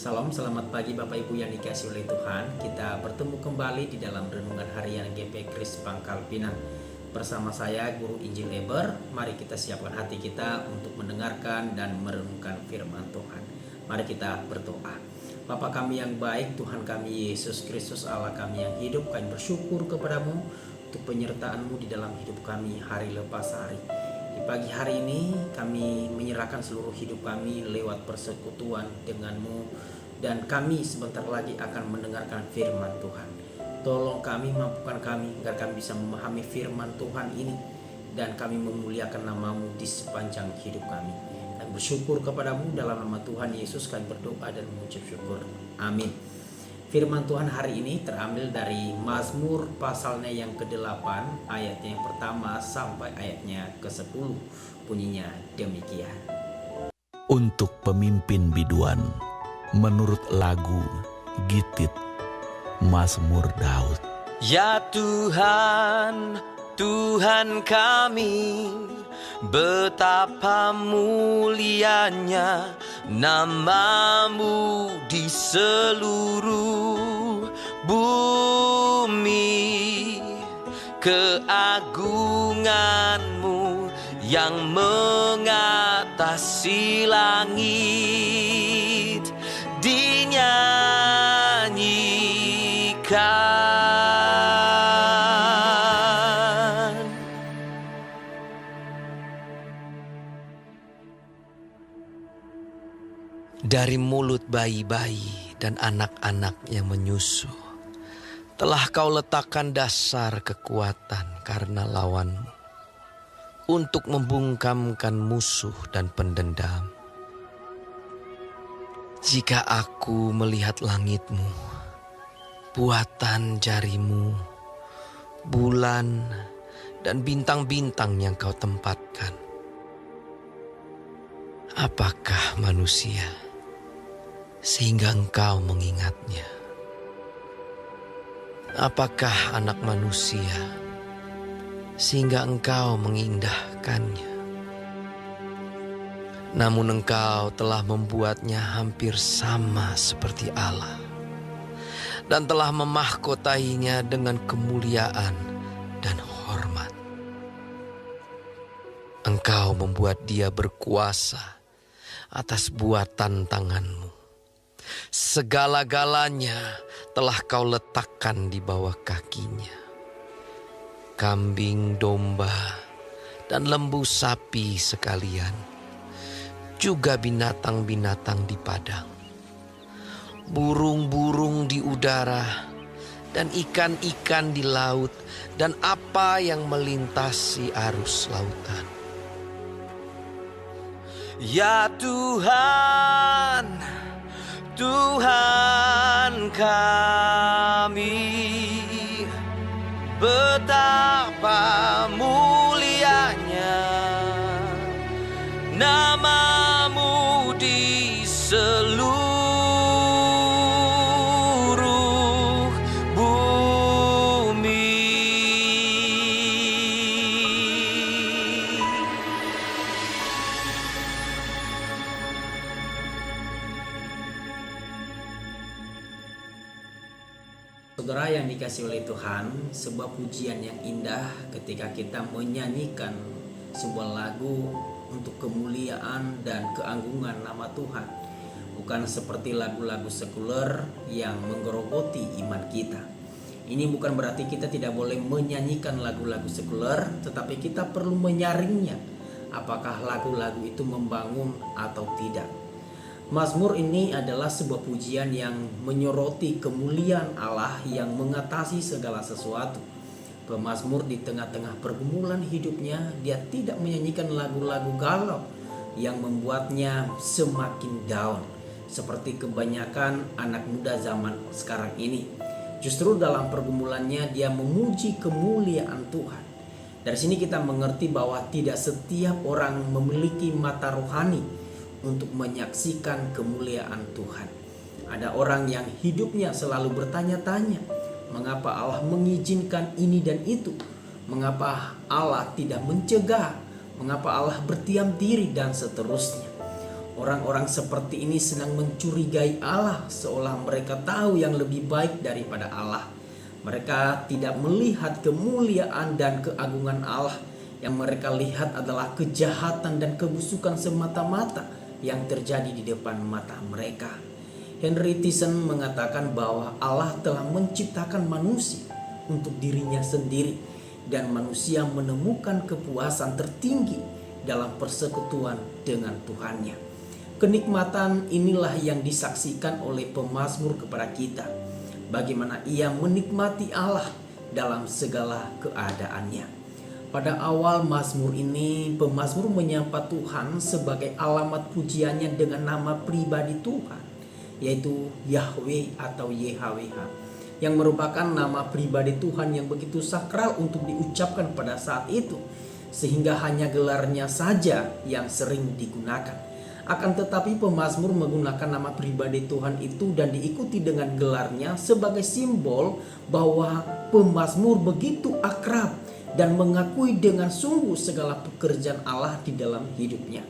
Salam, selamat pagi Bapak Ibu yang dikasihi oleh Tuhan. Kita bertemu kembali di dalam renungan harian GP Kris Pangkal Pinang. Bersama saya Guru Injil Eber. Mari kita siapkan hati kita untuk mendengarkan dan merenungkan firman Tuhan. Mari kita berdoa. Bapa kami yang baik, Tuhan kami Yesus Kristus, Allah kami yang hidup, kami bersyukur kepadamu untuk penyertaan-Mu di dalam hidup kami hari lepas hari. Di pagi hari ini kami menyerahkan seluruh hidup kami lewat persekutuan dengan-Mu, dan kami sebentar lagi akan mendengarkan firman Tuhan. Tolong kami, mampukan kami agar kami bisa memahami firman Tuhan ini dan kami memuliakan nama-Mu di sepanjang hidup kami. Kami bersyukur kepadamu dalam nama Tuhan Yesus kami berdoa dan mengucap syukur. Amin. Firman Tuhan hari ini terambil dari Mazmur pasalnya yang ke-8 ayatnya yang pertama sampai ayatnya ke-10. Bunyinya demikian. Untuk pemimpin biduan, menurut lagu Gitit, Mazmur Daud. Ya Tuhan, Tuhan kami, betapa mulianya nama-Mu di seluruh bumi. Keagungan-Mu yang mengatasi langit dinyanyikan. Dari mulut bayi-bayi dan anak-anak yang menyusu, telah Kau letakkan dasar kekuatan karena lawanmu, untuk membungkamkan musuh dan pendendam. Jika aku melihat langit-Mu, buatan jari-Mu, bulan dan bintang-bintang yang Kau tempatkan, apakah manusia sehingga Engkau mengingatnya? Apakah anak manusia sehingga Engkau mengindahkannya? Namun Engkau telah membuatnya hampir sama seperti Allah, dan telah memahkotainya dengan kemuliaan dan hormat. Engkau membuat dia berkuasa atas buatan tangan-Mu. Segala-galanya telah Kau letakkan di bawah kakinya. Kambing, domba, dan lembu sapi sekalian, juga binatang-binatang di padang, burung-burung di udara, dan ikan-ikan di laut, dan apa yang melintasi arus lautan. Ya Tuhan, Tuhan kami, betapa mulianya nama-Mu di seluruh bumi. Saudara yang dikasihi oleh Tuhan, sebuah pujian yang indah ketika kita menyanyikan sebuah lagu untuk kemuliaan dan keagungan nama Tuhan. Bukan seperti lagu-lagu sekuler yang menggerogoti iman kita. Ini bukan berarti kita tidak boleh menyanyikan lagu-lagu sekuler, tetapi kita perlu menyaringnya. Apakah lagu-lagu itu membangun atau tidak? Mazmur ini adalah sebuah pujian yang menyoroti kemuliaan Allah yang mengatasi segala sesuatu. Pemazmur di tengah-tengah pergumulan hidupnya, dia tidak menyanyikan lagu-lagu galau yang membuatnya semakin down, seperti kebanyakan anak muda zaman sekarang ini. Justru dalam pergumulannya dia memuji kemuliaan Tuhan. Dari sini kita mengerti bahwa tidak setiap orang memiliki mata rohani untuk menyaksikan kemuliaan Tuhan. Ada orang yang hidupnya selalu bertanya-tanya, mengapa Allah mengizinkan ini dan itu? Mengapa Allah tidak mencegah? Mengapa Allah berdiam diri dan seterusnya? Orang-orang seperti ini senang mencurigai Allah, seolah mereka tahu yang lebih baik daripada Allah. Mereka tidak melihat kemuliaan dan keagungan Allah. Yang mereka lihat adalah kejahatan dan kebusukan semata-mata yang terjadi di depan mata mereka. Henry Tyson mengatakan bahwa Allah telah menciptakan manusia untuk dirinya sendiri, dan manusia menemukan kepuasan tertinggi dalam persekutuan dengan Tuhannya. Kenikmatan inilah yang disaksikan oleh pemazmur kepada kita, bagaimana ia menikmati Allah dalam segala keadaannya. Pada awal mazmur ini, pemazmur menyapa Tuhan sebagai alamat pujiannya dengan nama pribadi Tuhan, yaitu Yahweh atau YHWH, yang merupakan nama pribadi Tuhan yang begitu sakral untuk diucapkan pada saat itu, sehingga hanya gelarnya saja yang sering digunakan. Akan tetapi pemazmur menggunakan nama pribadi Tuhan itu dan diikuti dengan gelarnya sebagai simbol bahwa pemazmur begitu akrab dan mengakui dengan sungguh segala pekerjaan Allah di dalam hidupnya.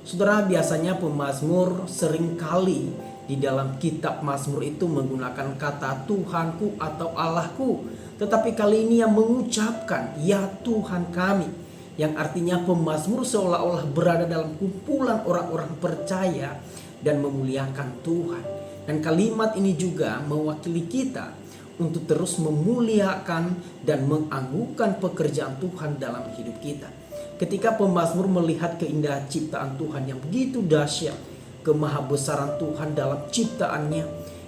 Saudara, biasanya pemazmur seringkali di dalam kitab Mazmur itu menggunakan kata Tuhanku atau Allahku, tetapi kali ini yang mengucapkan ya Tuhan kami, yang artinya pemazmur seolah-olah berada dalam kumpulan orang-orang percaya dan memuliakan Tuhan. Dan kalimat ini juga mewakili kita untuk terus memuliakan dan mengagungkan pekerjaan Tuhan dalam hidup kita. Ketika pemazmur melihat keindahan ciptaan Tuhan yang begitu dahsyat, kemahabesaran Tuhan dalam ciptaannya,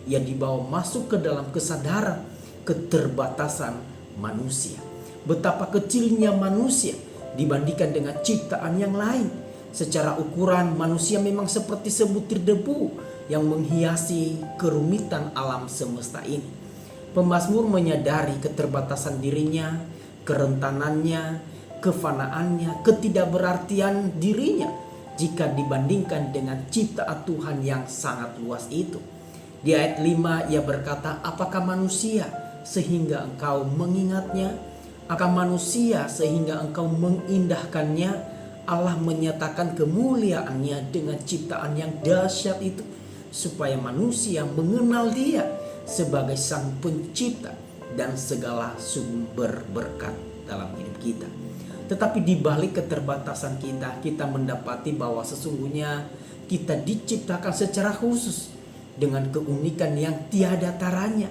ia dibawa masuk ke dalam kesadaran keterbatasan manusia. Betapa kecilnya manusia dibandingkan dengan ciptaan yang lain. Secara ukuran, manusia memang seperti sebutir debu yang menghiasi kerumitan alam semesta ini. Pemazmur menyadari keterbatasan dirinya, kerentanannya, kefanaannya, ketidakberartian dirinya jika dibandingkan dengan ciptaan Tuhan yang sangat luas itu. Di ayat 5 ia berkata, apakah manusia sehingga engkau mengingatnya? Akan manusia sehingga engkau mengindahkannya? Allah menyatakan kemuliaannya dengan ciptaan yang dahsyat itu, supaya manusia mengenal Dia sebagai Sang Pencipta dan segala sumber berkat dalam hidup kita. Tetapi di balik keterbatasan kita, kita mendapati bahwa sesungguhnya kita diciptakan secara khusus dengan keunikan yang tiada taranya.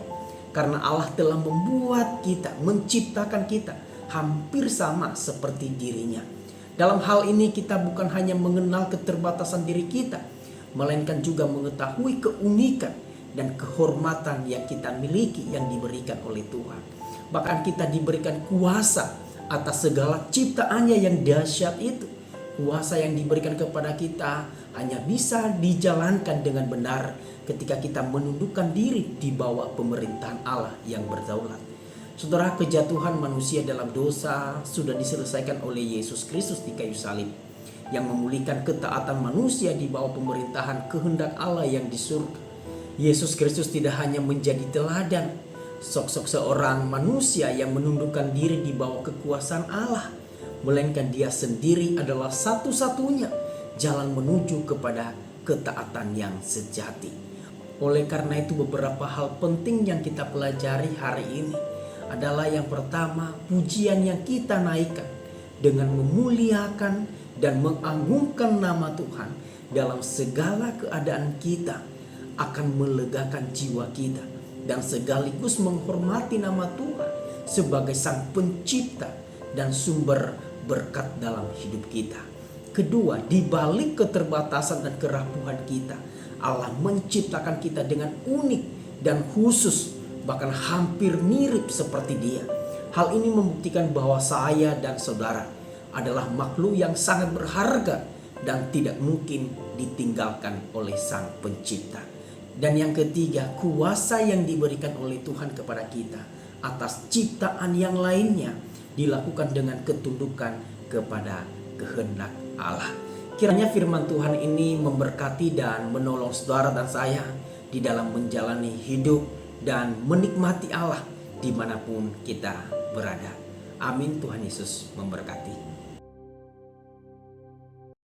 Karena Allah telah membuat kita, menciptakan kita hampir sama seperti dirinya. Dalam hal ini kita bukan hanya mengenal keterbatasan diri kita, melainkan juga mengetahui keunikan dan kehormatan yang kita miliki yang diberikan oleh Tuhan. Bahkan kita diberikan kuasa atas segala ciptaannya yang dahsyat itu. Kuasa yang diberikan kepada kita hanya bisa dijalankan dengan benar ketika kita menundukkan diri di bawah pemerintahan Allah yang berdaulat. Saudara, kejatuhan manusia dalam dosa sudah diselesaikan oleh Yesus Kristus di kayu salib, yang memulihkan ketaatan manusia di bawah pemerintahan kehendak Allah yang di surga. Yesus Kristus tidak hanya menjadi teladan, sosok seorang manusia yang menundukkan diri di bawah kekuasaan Allah, melainkan Dia sendiri adalah satu-satunya jalan menuju kepada ketaatan yang sejati. Oleh karena itu, beberapa hal penting yang kita pelajari hari ini adalah yang pertama, pujian yang kita naikkan dengan memuliakan dan mengagungkan nama Tuhan dalam segala keadaan kita akan melegakan jiwa kita dan sekaligus menghormati nama Tuhan sebagai Sang Pencipta dan sumber berkat dalam hidup kita. Kedua, di balik keterbatasan dan kerapuhan kita, Allah menciptakan kita dengan unik dan khusus, bahkan hampir mirip seperti Dia. Hal ini membuktikan bahwa saya dan saudara adalah makhluk yang sangat berharga dan tidak mungkin ditinggalkan oleh Sang Pencipta. Dan yang ketiga, kuasa yang diberikan oleh Tuhan kepada kita atas ciptaan yang lainnya dilakukan dengan ketundukan kepada kehendak Allah. Kiranya firman Tuhan ini memberkati dan menolong saudara dan saya di dalam menjalani hidup dan menikmati Allah dimanapun kita berada. Amin. Tuhan Yesus memberkati.